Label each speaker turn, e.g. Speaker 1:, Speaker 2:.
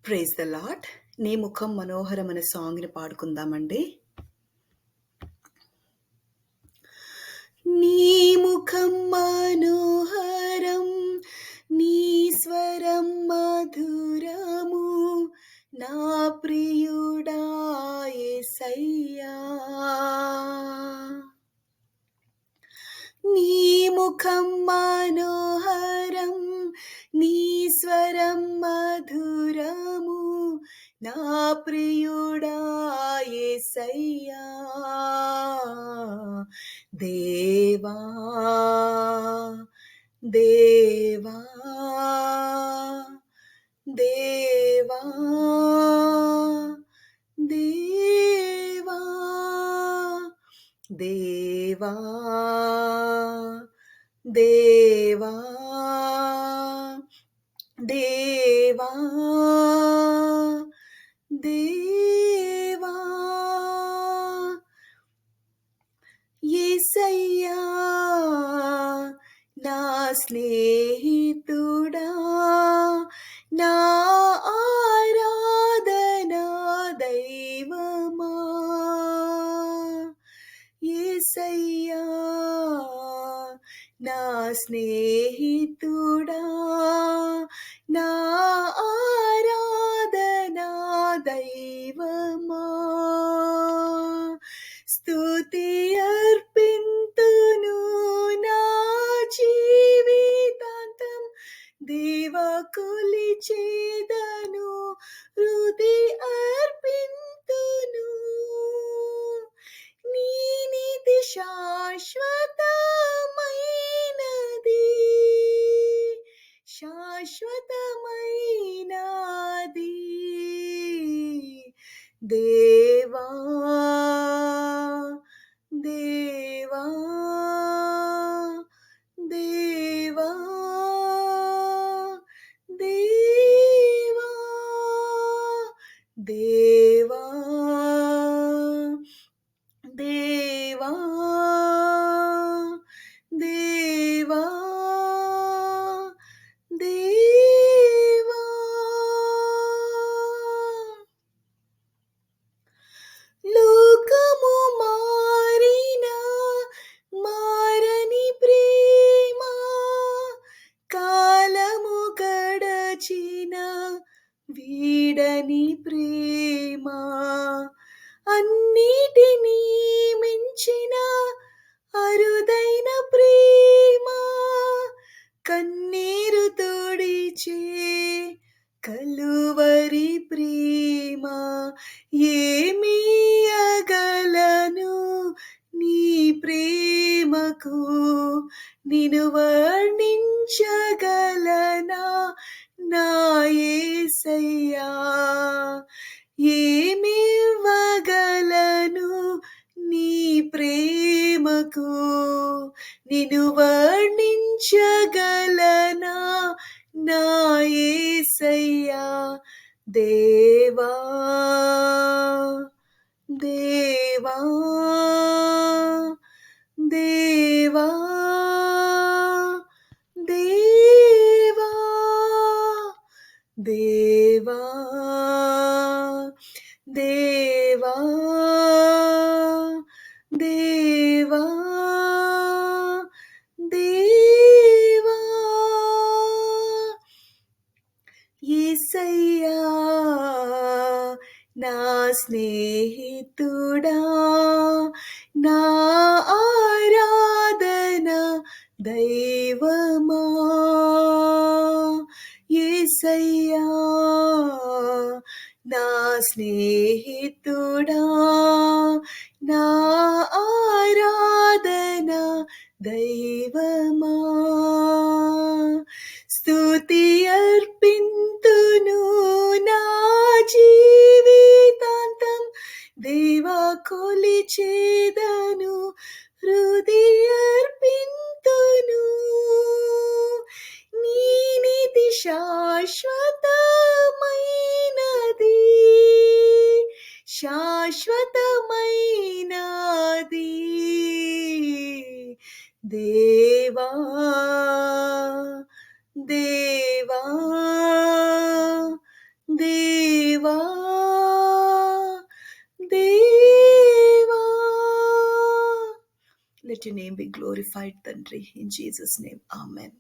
Speaker 1: Praise the lord. నీ ముఖం మనోహరం అనే సాంగ్ని పాడుకుందామండి. నీ ముఖం మనోహరం, నీ స్వరం మధురము, నా ప్రియుడా యేసయ్యా. నీ ముఖం మనోహరం, నీ స్వరం మధురము, నా ప్రియుడా యేసయ్యా. దేవా దేవా దేవా దేవా దేవా దేవా దేవా దేవా యేసయ్యా నా స్నేహితుడా, నా ఆరాధనా దైవమా. యేసయ్యా నా స్నేహితుడా, నా ఆరాధనా దైవమా. స్తుతి అర్పింతును నా జీవితాంతం, దేవా కొలిచేదను హృది అర్పింతును. నీ నీతి శాశ్వతమైనది, శాశ్వతమైనది. దేవా దేవా దేవా దేవా దేవా దేవా దేవా దేవా. లోకము మారినా మారని ప్రేమ, కాలము గడచిన వీడని ప్రేమ, అన్నిటినీ మించిన అరుదైన ప్రేమ, కన్నీరు తోడిచే కలువరి ప్రేమ. ఏమియగలను నీ ప్రేమకు, నిన్ను వర్ణించగలనా నా యేసయ్యా. ఏమివ్వగలను నీ ప్రేమకు, నిన్ను వర్ణించగలనా నా యేసయ్యా. దేవా దేవా దేవా దేవా దేవా దేవా దేవా దేవా. యేసయ్యా నా స్నేహితుడా, నా ఆరాధనా దైవమా. యేసయ్యా నా స్నేహితుడా, నా ఆరాధనా దైవమా. స్తుతి అర్పింతును నా జీవితాంతం, దేవా కొలిచేదను హృది అర్పింతును. నీ నీతి శాశ్వతమైనది, శాశ్వతమైనది. దేవా దేవా దేవా దేవా. Let your name be glorified, Tandri. In Jesus' name, Amen.